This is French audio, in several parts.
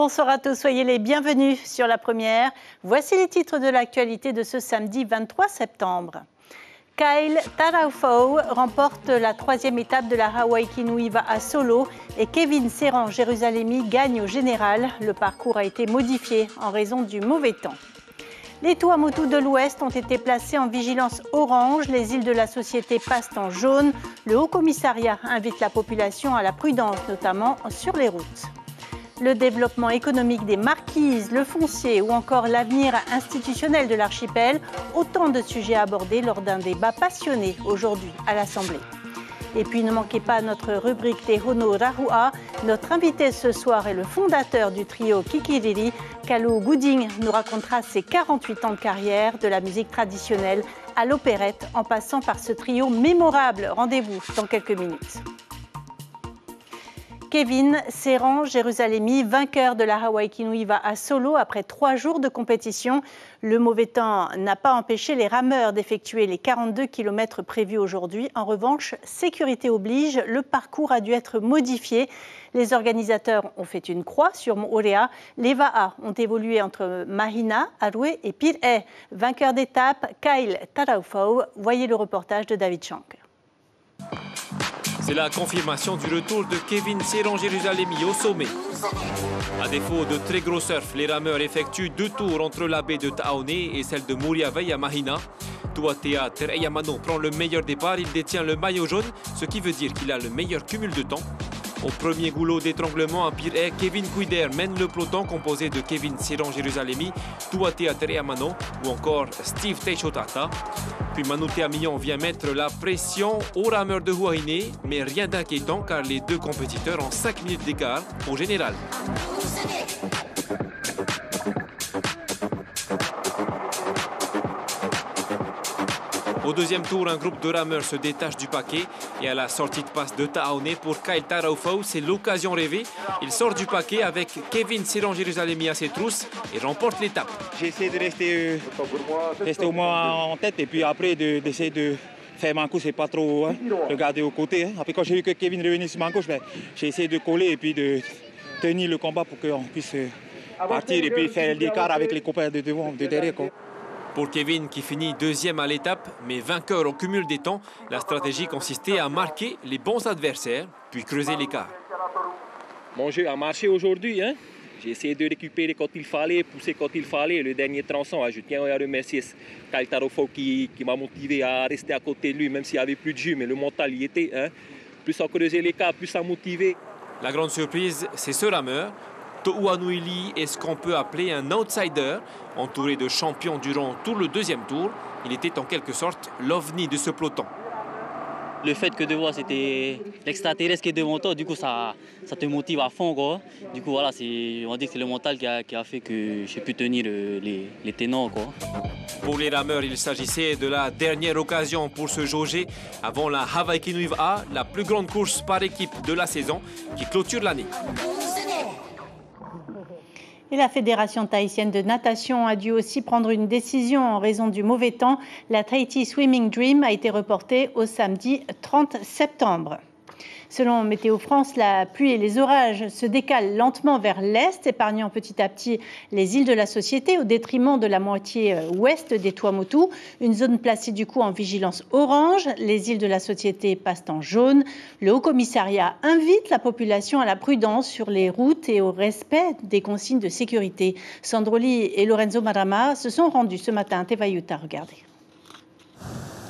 Bonsoir à tous, soyez les bienvenus sur La Première. Voici les titres de l'actualité de ce samedi 23 septembre. Kyle Taraufau remporte la 3e étape de la Hawaii Kinuiva à solo et Kevin Serran-Jérusalemi gagne au général. Le parcours a été modifié en raison du mauvais temps. Les Tuamotu de l'Ouest ont été placés en vigilance orange. Les îles de la Société passent en jaune. Le Haut-Commissariat invite la population à la prudence, notamment sur les routes. Le développement économique des Marquises, le foncier ou encore l'avenir institutionnel de l'archipel, autant de sujets abordés lors d'un débat passionné aujourd'hui à l'Assemblée. Et puis ne manquez pas notre rubrique Te Hono Rahua. Notre invité ce soir est le fondateur du trio Kikiriri. Kalu Gooding nous racontera ses 48 ans de carrière, de la musique traditionnelle à l'opérette, en passant par ce trio mémorable. Rendez-vous dans quelques minutes. Kevin Serran-Jérusalemi, vainqueur de la Hawaii Kinuiva à solo après 3 jours de compétition. Le mauvais temps n'a pas empêché les rameurs d'effectuer les 42 km prévus aujourd'hui. En revanche, sécurité oblige, le parcours a dû être modifié. Les organisateurs ont fait une croix sur Moorea. Les Va'a ont évolué entre Mahina, Arue et Pir'e. Vainqueur d'étape, Kyle Taraufau. Voyez le reportage de David Shank. C'est la confirmation du retour de Kevin Serran-Jérusalemi au sommet. À défaut de très gros surf, les rameurs effectuent 2 tours entre la baie de Ta'aone et celle de Muriavei à Mahina. Tuatea Tereyamano prend le meilleur départ, il détient le maillot jaune, ce qui veut dire qu'il a le meilleur cumul de temps. Au premier goulot d'étranglement à Pir'e, Kevin Kuider mène le peloton composé de Kevin Serran-Jérusalemi, Tuatea Tereyamano ou encore Steve Teixotata. Puis Manute Amillon vient mettre la pression aux rameurs de Huahine, mais rien d'inquiétant car les 2 compétiteurs ont 5 minutes d'écart au général. Au deuxième tour, un groupe de rameurs se détache du paquet et à la sortie de passe de Ta'aone pour Kyle Taraufau, c'est l'occasion rêvée. Il sort du paquet avec Kevin Serran-Jérusalemi à ses trousses et remporte l'étape. J'ai essayé de rester au moins en tête et puis après d'essayer de faire ma course et pas trop regarder aux côtés. Après quand j'ai vu que Kevin revenait sur ma course, j'ai essayé de coller et puis de tenir le combat pour qu'on puisse partir et puis faire l'écart avec les copains de devant, de derrière. Pour Kevin, qui finit 2e à l'étape, mais vainqueur au cumul des temps, la stratégie consistait à marquer les bons adversaires, puis creuser l'écart. Mon jeu a marché aujourd'hui. J'ai essayé de récupérer quand il fallait, pousser quand il fallait. Le dernier tronçon, je tiens à remercier Kyle Taraufau qui m'a motivé à rester à côté de lui, même s'il n'y avait plus de jus, mais le mental y était. Plus à creuser l'écart, plus à motiver. La grande surprise, c'est ce rameur. To'uanuili est ce qu'on peut appeler un outsider. Entouré de champions durant tout le 2e tour, il était en quelque sorte l'ovni de ce peloton. Le fait que devant c'était l'extraterrestre qui est devant toi, du coup ça te motive à fond quoi. Du coup voilà, on dit que c'est le mental qui a fait que j'ai pu tenir les ténors quoi. Pour les rameurs, il s'agissait de la dernière occasion pour se jauger avant la Hawaii Kinuiva, la plus grande course par équipe de la saison qui clôture l'année. Et la Fédération tahitienne de natation a dû aussi prendre une décision en raison du mauvais temps. La Tahiti Swimming Dream a été reportée au samedi 30 septembre. Selon Météo France, la pluie et les orages se décalent lentement vers l'est, épargnant petit à petit les îles de la Société au détriment de la moitié ouest des Tuamotu. Une zone placée du coup en vigilance orange. Les îles de la Société passent en jaune. Le Haut-Commissariat invite la population à la prudence sur les routes et au respect des consignes de sécurité. Sandroli et Lorenzo Marama se sont rendus ce matin à Tevayuta. Regardez.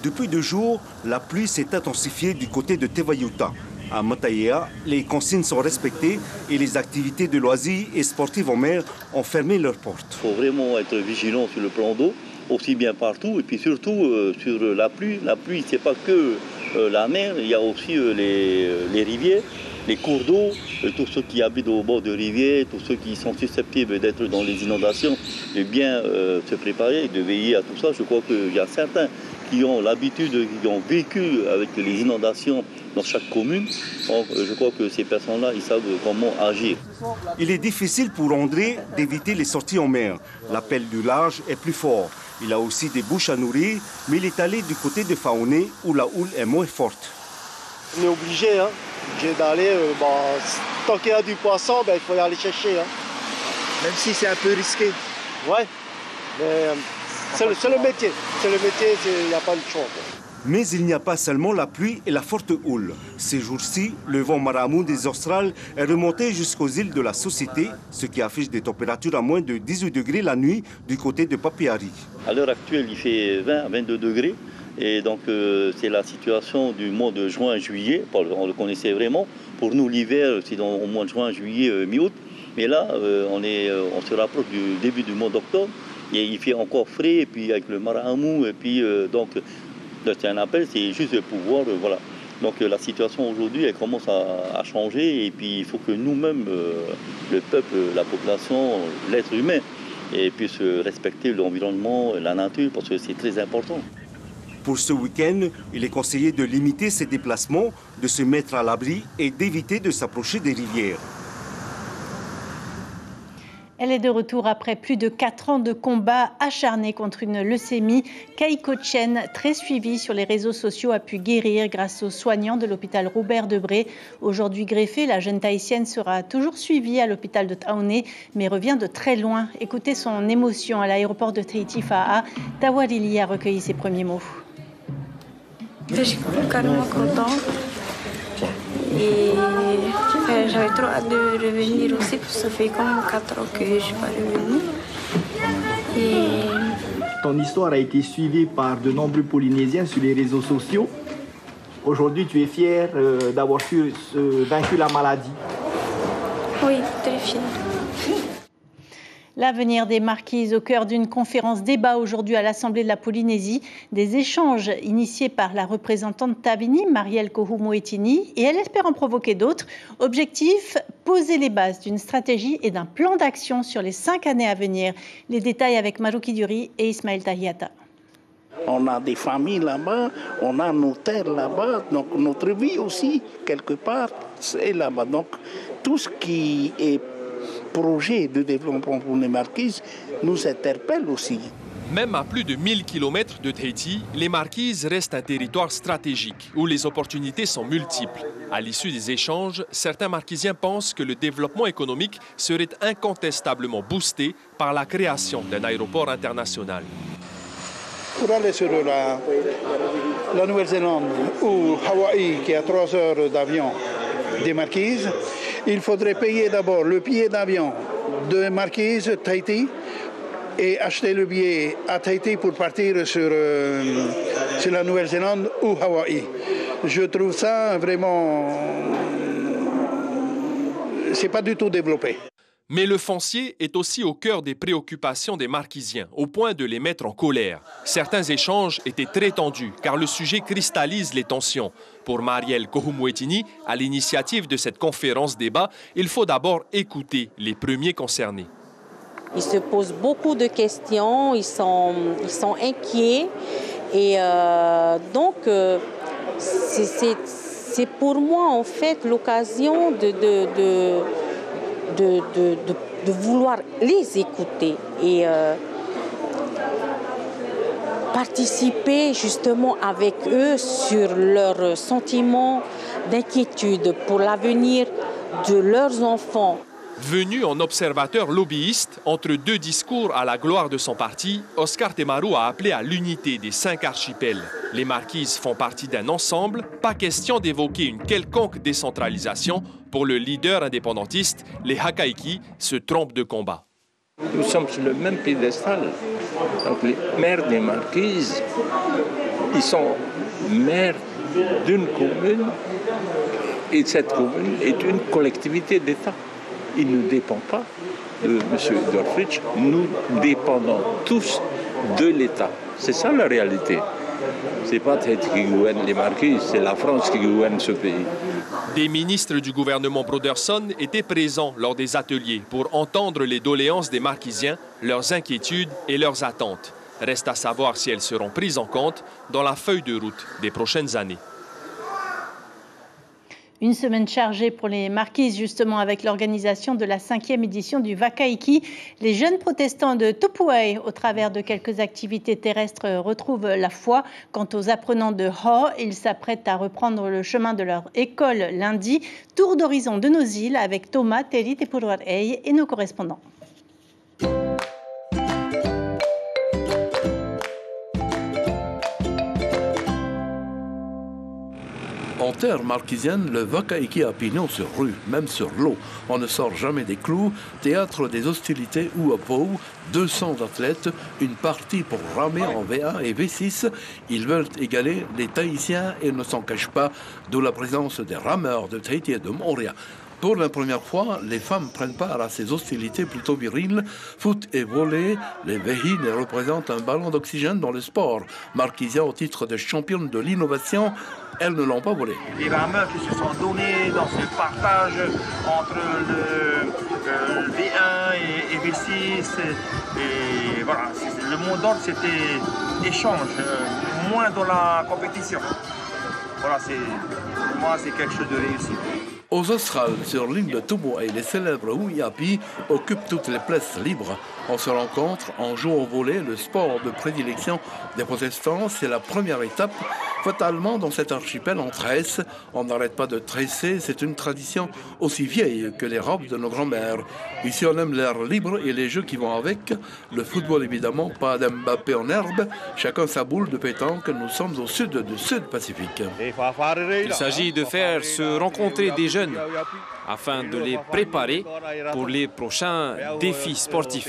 Depuis 2 jours, la pluie s'est intensifiée du côté de Tevayuta. À Mataiea, les consignes sont respectées et les activités de loisirs et sportives en mer ont fermé leurs portes. Il faut vraiment être vigilant sur le plan d'eau, aussi bien partout, et puis surtout sur la pluie. La pluie, ce n'est pas que la mer, il y a aussi les rivières, les cours d'eau, tous ceux qui habitent au bord de rivières, tous ceux qui sont susceptibles d'être dans les inondations, de bien se préparer, de veiller à tout ça. Je crois qu'il y a certains qui ont l'habitude, qui ont vécu avec les inondations dans chaque commune. Donc, je crois que ces personnes-là, ils savent comment agir. Il est difficile pour André d'éviter les sorties en mer. L'appel du large est plus fort. Il a aussi des bouches à nourrir, mais il est allé du côté de Faoné où la houle est moins forte. On est obligé d'aller, tant qu'il y a du poisson, il faut y aller chercher. même si c'est un peu risqué. Ouais, mais c'est le métier. C'est le métier, il n'y a pas de choix. Mais il n'y a pas seulement la pluie et la forte houle. Ces jours-ci, le vent Maramou des Australes est remonté jusqu'aux îles de la Société, ce qui affiche des températures à moins de 18 degrés la nuit du côté de Papeari. À l'heure actuelle, il fait 20 à 22 degrés. Et donc, c'est la situation du mois de juin-juillet. On le connaissait vraiment. Pour nous, l'hiver, c'est au mois de juin, juillet, mi-août. Mais là, on se rapproche du début du mois d'octobre. Et il fait encore frais, et puis avec le Maramou, et puis donc... C'est un appel, c'est juste de pouvoir, voilà. Donc la situation aujourd'hui, elle commence à changer et puis il faut que nous-mêmes, le peuple, la population, l'être humain, puisse respecter l'environnement, la nature, parce que c'est très important. Pour ce week-end, il est conseillé de limiter ses déplacements, de se mettre à l'abri et d'éviter de s'approcher des rivières. Elle est de retour après plus de 4 ans de combat acharné contre une leucémie. Keiko Chen, très suivie sur les réseaux sociaux, a pu guérir grâce aux soignants de l'hôpital Robert Debré. Aujourd'hui greffée, la jeune Tahitienne sera toujours suivie à l'hôpital de Taoné, mais revient de très loin. Écoutez son émotion à l'aéroport de Tahiti Fa'a. Tawarili a recueilli ses premiers mots. Je suis carrément contente. Et j'avais trop hâte de revenir aussi, parce que ça fait comme 4 ans que je ne suis pas revenue. Ton histoire a été suivie par de nombreux Polynésiens sur les réseaux sociaux. Aujourd'hui, tu es fière d'avoir vaincu la maladie. Oui, très fière. L'avenir des marquises au cœur d'une conférence débat aujourd'hui à l'Assemblée de la Polynésie. Des échanges initiés par la représentante Tavini, Marielle Kohu-Moetini, et elle espère en provoquer d'autres. Objectif, poser les bases d'une stratégie et d'un plan d'action sur les 5 années à venir. Les détails avec Maruki Duri et Ismaël Tahiata. On a des familles là-bas, on a nos terres là-bas, donc notre vie aussi, quelque part, c'est là-bas. Donc tout ce qui est projet de développement pour les Marquises nous interpelle aussi. Même à plus de 1000 km de Tahiti, les Marquises restent un territoire stratégique où les opportunités sont multiples. À l'issue des échanges, certains Marquisiens pensent que le développement économique serait incontestablement boosté par la création d'un aéroport international. Pour aller sur la Nouvelle-Zélande ou Hawaï, qui est à 3 heures d'avion des Marquises, il faudrait payer d'abord le billet d'avion de Marquise, Tahiti, et acheter le billet à Tahiti pour partir sur la Nouvelle-Zélande ou Hawaï. Je trouve ça vraiment... c'est pas du tout développé. Mais le foncier est aussi au cœur des préoccupations des Marquisiens, au point de les mettre en colère. Certains échanges étaient très tendus, car le sujet cristallise les tensions. Pour Marielle Kohu-Moetini, à l'initiative de cette conférence débat, il faut d'abord écouter les premiers concernés. Ils se posent beaucoup de questions, ils sont inquiets. Et donc, c'est pour moi, en fait, l'occasion de vouloir les écouter et participer justement avec eux sur leurs sentiments d'inquiétude pour l'avenir de leurs enfants. Venu en observateur lobbyiste, entre 2 discours à la gloire de son parti, Oscar Temaru a appelé à l'unité des 5 archipels. Les Marquises font partie d'un ensemble, pas question d'évoquer une quelconque décentralisation. Pour le leader indépendantiste, les Hakaiki se trompent de combat. Nous sommes sur le même piédestal. Donc les maires des Marquises, ils sont maires d'une commune et cette commune est une collectivité d'État. Il ne dépend pas de M. Dorfridge, nous dépendons tous de l'État. C'est ça la réalité. Ce n'est pas Tahiti qui gouverne les Marquises, c'est la France qui gouverne ce pays. Des ministres du gouvernement Broderson étaient présents lors des ateliers pour entendre les doléances des Marquisiens, leurs inquiétudes et leurs attentes. Reste à savoir si elles seront prises en compte dans la feuille de route des prochaines années. Une semaine chargée pour les Marquises, justement, avec l'organisation de la 5e édition du Wakaiki. Les jeunes protestants de Tupuai, au travers de quelques activités terrestres, retrouvent la foi. Quant aux apprenants de Ho, ils s'apprêtent à reprendre le chemin de leur école lundi. Tour d'horizon de nos îles avec Thomas, Terit et Puruarei et nos correspondants. En terre marquisienne, le Wakaiki a pignon sur rue, même sur l'eau. On ne sort jamais des clous. Théâtre des hostilités ou à Pau, 200 athlètes, une partie pour ramer en V1 et V6. Ils veulent égaler les Tahitiens et ne s'en cachent pas, d'où la présence des rameurs de Tahiti et de Moorea. Pour la première fois, les femmes prennent part à ces hostilités plutôt viriles. Foot et volley, les Vehines représentent un ballon d'oxygène dans le sport. Marquisia au titre de championne de l'innovation, elles ne l'ont pas volé. Les rameurs qui se sont donnés dans ce partage entre le V1 et V6. Et voilà, le mot d'ordre c'était échange, moins dans la compétition. Voilà, pour moi c'est quelque chose de réussi. Aux Australes, sur l'île de Tubuai, les célèbres Huiapi occupent toutes les places libres. On se rencontre, on joue au volley, le sport de prédilection des protestants. C'est la première étape. Fatalement, dans cet archipel, on tresse. On n'arrête pas de tresser. C'est une tradition aussi vieille que les robes de nos grands-mères. Ici, on aime l'air libre et les jeux qui vont avec. Le football, évidemment, pas d'Mbappé en herbe. Chacun sa boule de pétanque. Nous sommes au sud du Sud-Pacifique. Il s'agit de faire se rencontrer des jeunes afin de les préparer pour les prochains défis sportifs.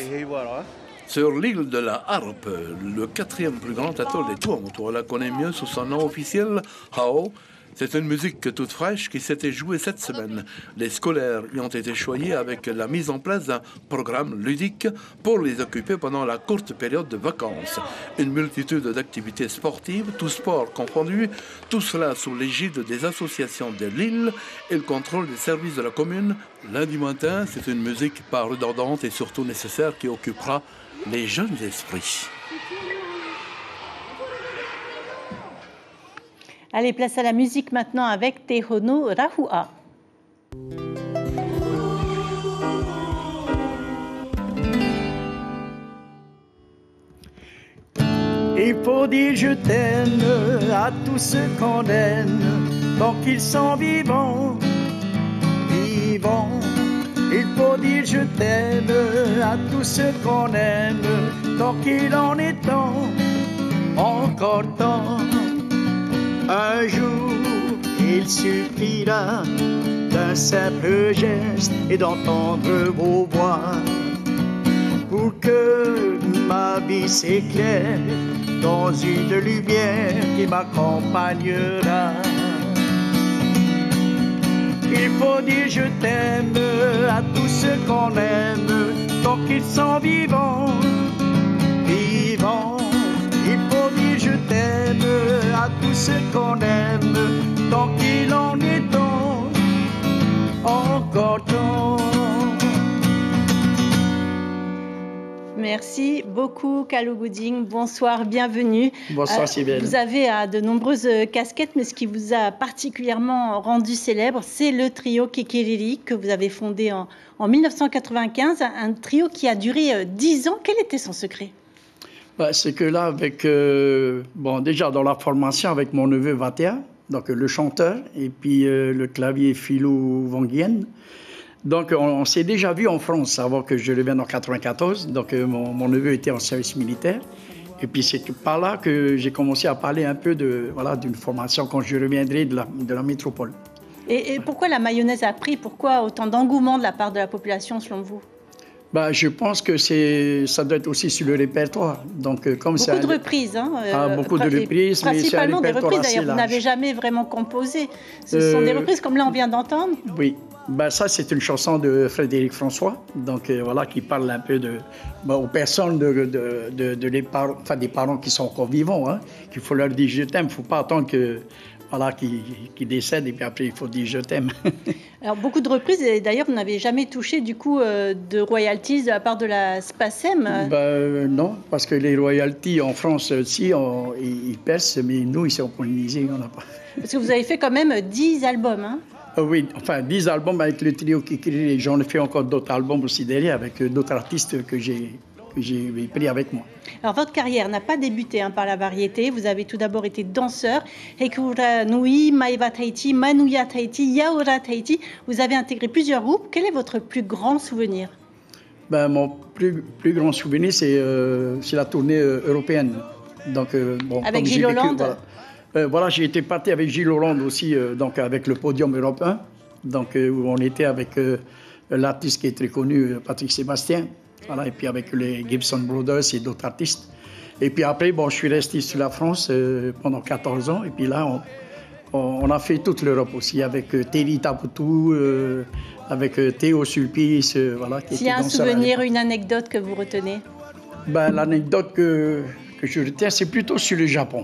Sur l'île de la Harpe, le 4e plus grand atoll des Tuamotu, on la connaît mieux sous son nom officiel, Hao. C'est une musique toute fraîche qui s'était jouée cette semaine. Les scolaires y ont été choyés avec la mise en place d'un programme ludique pour les occuper pendant la courte période de vacances. Une multitude d'activités sportives, tous sports confondus, tout cela sous l'égide des associations de l'île et le contrôle des services de la commune. Lundi matin, c'est une musique pas redondante et surtout nécessaire qui occupera les jeunes esprits. Allez, place à la musique maintenant avec Te Hono Rahua. Il faut dire je t'aime à tous ceux qu'on aime, tant qu'ils sont vivants, vivants. Il faut dire je t'aime à tous ceux qu'on aime, tant qu'il en est temps, encore temps. Un jour, il suffira d'un simple geste et d'entendre vos voix pour que ma vie s'éclaire dans une lumière qui m'accompagnera. Il faut dire je t'aime à tous ceux qu'on aime, tant qu'ils sont vivants, vivants. Il faut dire je t'aime à tous ceux qu'on aime, tant qu'il en est temps, encore temps. Merci beaucoup, Kalou Gouding. Bonsoir, bienvenue. Bonsoir, Sybille. Vous avez de nombreuses casquettes, mais ce qui vous a particulièrement rendu célèbre, c'est le trio Kekiriri que vous avez fondé en 1995, un trio qui a duré 10 ans. Quel était son secret ? C'est que là, avec, déjà dans la formation avec mon neveu Vatea, donc le chanteur, et puis le clavier Philou Vanguien. Donc on s'est déjà vu en France avant que je revienne en 1994. Donc mon neveu était en service militaire. Et puis c'est par là que j'ai commencé à parler un peu d'une formation quand je reviendrai de la métropole. Et pourquoi la mayonnaise a pris ? Pourquoi autant d'engouement de la part de la population selon vous ? Je pense que ça doit être aussi sur le répertoire. Donc, comme beaucoup de reprises. Beaucoup de reprises. Principalement des reprises, d'ailleurs, vous n'avez jamais vraiment composé. Ce sont des reprises comme là on vient d'entendre. Oui, ça c'est une chanson de Frédéric François, donc qui parle un peu aux personnes des parents qui sont encore vivants, qu'il faut leur dire je t'aime, il ne faut pas attendre qui décède et puis après il faut dire je t'aime. Alors beaucoup de reprises et d'ailleurs vous n'avez jamais touché du coup de royalties de la part de la SPACEM. Non, parce que les royalties en France aussi ils percent, mais nous ici en Polynésie on n'a pas. Parce que vous avez fait quand même 10 albums. Oui, 10 albums avec le trio Kekiriri. J'en ai fait encore d'autres albums aussi derrière avec d'autres artistes que j'ai pris avec moi. Alors, votre carrière n'a pas débuté par la variété. Vous avez tout d'abord été danseur. Hekura Nui, Maiva Tahiti, Manuia Tahiti, Yaura Tahiti. Vous avez intégré plusieurs groupes. Quel est votre plus grand souvenir ? Mon plus grand souvenir, c'est la tournée européenne. Donc, avec Gilles Hollande. Voilà, j'ai été parti avec Gilles Hollande aussi, donc avec le podium européen, donc où on était avec l'artiste qui est très connu, Patrick Sébastien, voilà, et puis avec les Gibson Brothers et d'autres artistes. Et puis après, bon, je suis resté sur la France pendant 14 ans, et puis là, on a fait toute l'Europe aussi, avec Thierry Taputou, avec Théo Sulpice, voilà. S'il y a un souvenir, une anecdote que vous retenez? Ben, l'anecdote que je retiens, c'est plutôt sur le Japon.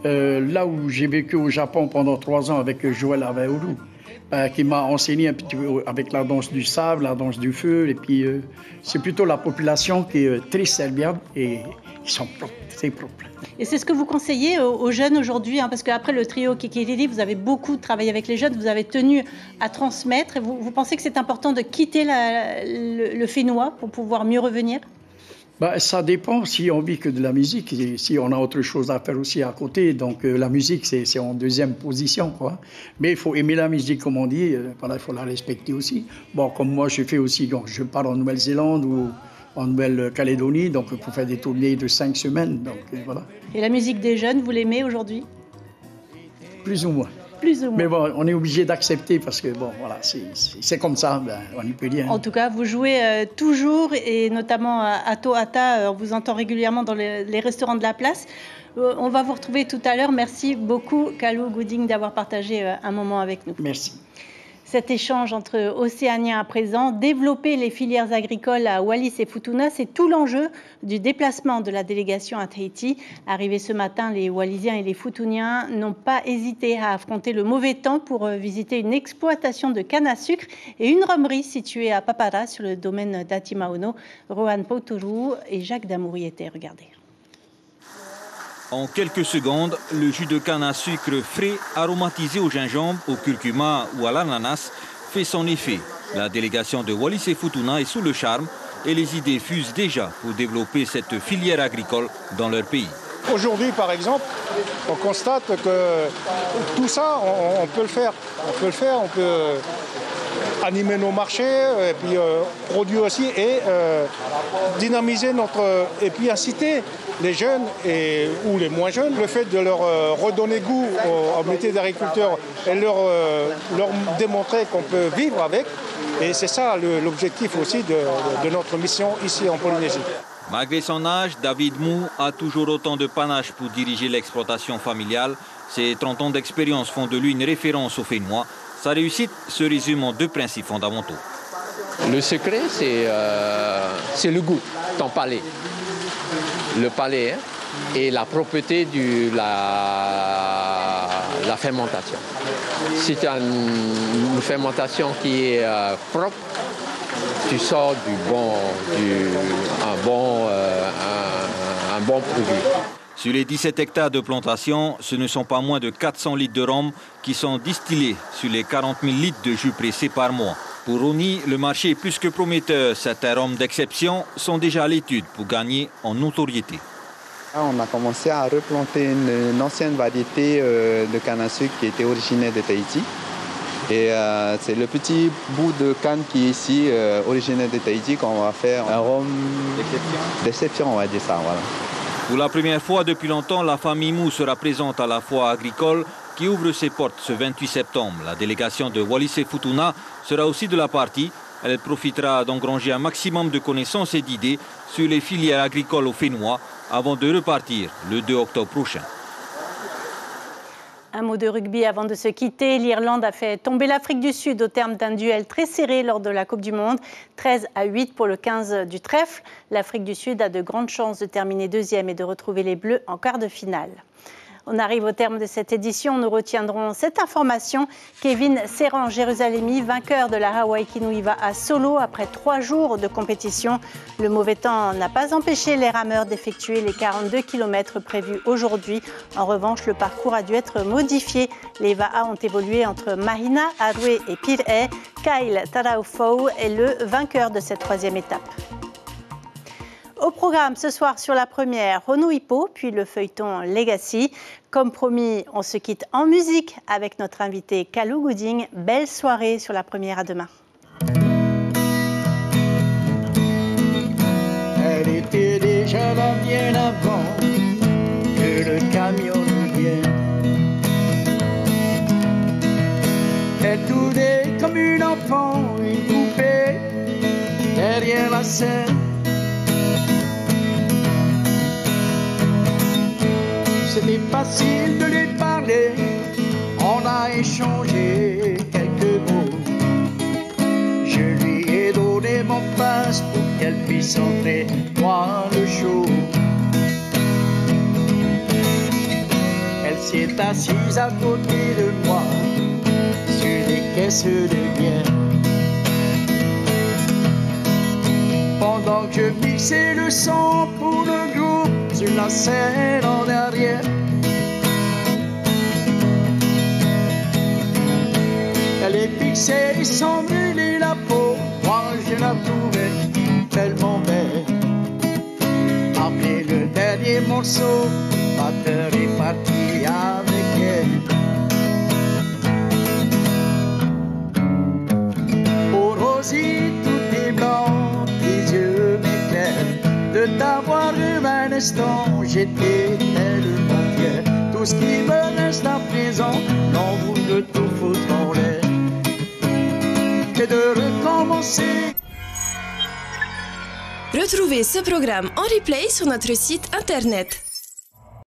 Là où j'ai vécu au Japon pendant 3 ans avec Joël Aveoru, qui m'a enseigné un petit peu avec la danse du sable, la danse du feu, et puis c'est plutôt la population qui est très serviable et ils sont propres, très propres. Et c'est ce que vous conseillez aux jeunes aujourd'hui, hein, parce qu'après le trio Kikiriri, vous avez beaucoup travaillé avec les jeunes, vous avez tenu à transmettre, et vous pensez que c'est important de quitter le fénois pour pouvoir mieux revenir? Bah, ça dépend si on vit que de la musique, et si on a autre chose à faire aussi à côté. Donc la musique, c'est en deuxième position, quoi. Mais il faut aimer la musique, comme on dit, voilà, il faut la respecter aussi. Bon, comme moi, je fais aussi, donc, je pars en Nouvelle-Zélande ou en Nouvelle-Calédonie, donc pour faire des tournées de 5 semaines. Donc, voilà. Et la musique des jeunes, vous l'aimez aujourd'hui? Plus ou moins. Plus ou moins. Mais bon, on est obligé d'accepter parce que, bon, voilà, c'est comme ça, ben, on n'y peut rien. En tout cas, vous jouez toujours, et notamment à Tohata, on vous entend régulièrement dans les restaurants de la place. On va vous retrouver tout à l'heure. Merci beaucoup, Kalou Gooding, d'avoir partagé un moment avec nous. Merci. Cet échange entre Océaniens à présent, développer les filières agricoles à Wallis et Futuna, c'est tout l'enjeu du déplacement de la délégation à Tahiti. Arrivés ce matin, les Wallisiens et les Futuniens n'ont pas hésité à affronter le mauvais temps pour visiter une exploitation de canne à sucre et une romerie située à Papara sur le domaine d'Atimaono. Rohan Poutourou et Jacques Damouri étaient, regardez. En quelques secondes, le jus de canne à sucre frais, aromatisé au gingembre, au curcuma ou à l'ananas, fait son effet. La délégation de Wallis et Futuna est sous le charme et les idées fusent déjà pour développer cette filière agricole dans leur pays. Aujourd'hui, par exemple, on constate que tout ça, on peut le faire. On peut animer nos marchés, et puis produire aussi et dynamiser et puis inciter les jeunes ou les moins jeunes, le fait de leur redonner goût au métier d'agriculteur et leur démontrer qu'on peut vivre avec. Et c'est ça l'objectif aussi de notre mission ici en Polynésie. Malgré son âge, David Mou a toujours autant de panache pour diriger l'exploitation familiale. Ses 30 ans d'expérience font de lui une référence au Fénois. Sa réussite se résume en 2 principes fondamentaux. Le secret, c'est le goût, ton palais. Le palais et la propreté de la fermentation. Si tu as une fermentation qui est propre, tu sors un bon produit. Sur les 17 hectares de plantation, ce ne sont pas moins de 400 litres de rhum qui sont distillés sur les 40 000 litres de jus pressé par mois. Pour Roni, le marché est plus que prometteur. Certains rhums d'exception sont déjà à l'étude pour gagner en notoriété. On a commencé à replanter une ancienne variété de canne à sucre qui était originaire de Tahiti. Et c'est le petit bout de canne qui est ici, originaire de Tahiti, qu'on va faire un rhum d'exception, on va dire ça. Voilà. Pour la première fois depuis longtemps, la famille Mou sera présente à la foire agricole qui ouvre ses portes ce 28 septembre. La délégation de Wallis et Futuna sera aussi de la partie. Elle profitera d'engranger un maximum de connaissances et d'idées sur les filières agricoles au Fénois avant de repartir le 2 octobre prochain. Un mot de rugby avant de se quitter. L'Irlande a fait tomber l'Afrique du Sud au terme d'un duel très serré lors de la Coupe du Monde. 13-8 pour le 15 du trèfle. L'Afrique du Sud a de grandes chances de terminer 2e et de retrouver les Bleus en quart de finale. On arrive au terme de cette édition. Nous retiendrons cette information. Kevin Serran-Jérusalemi, vainqueur de la Hawaii Kinui, va à Solo après 3 jours de compétition. Le mauvais temps n'a pas empêché les rameurs d'effectuer les 42 km prévus aujourd'hui. En revanche, le parcours a dû être modifié. Les Va'a ont évolué entre Mahina, Arue et Pir'e. Kyle Taraufou est le vainqueur de cette 3e étape. Au programme ce soir sur la première, Renaud Hippo, puis le feuilleton Legacy. Comme promis, on se quitte en musique avec notre invité Kalou Gooding. Belle soirée sur la première, à demain. Elle était déjà là bien avant que le camion ne vienne. scène. C'était facile de lui parler, on a échangé quelques mots. Je lui ai donné mon passe pour qu'elle puisse entrer voir le show. Elle s'est assise à côté de moi sur des caisses de bière. Pendant que je mixais le son pour le groupe sur la scène en arrière. Elle est fixée et sans brûler la peau. Moi je la trouvais tellement belle. Après le dernier morceau, le batteur est parti avec elle. Oh Rosie, tout est blanc, tes yeux m'éclairent. De t'avoir eu un instant, j'étais tellement fier. Tout ce qui me reste à présent, l'envie de tout foutre en l'air. Et de recommencer. Retrouvez ce programme en replay sur notre site internet.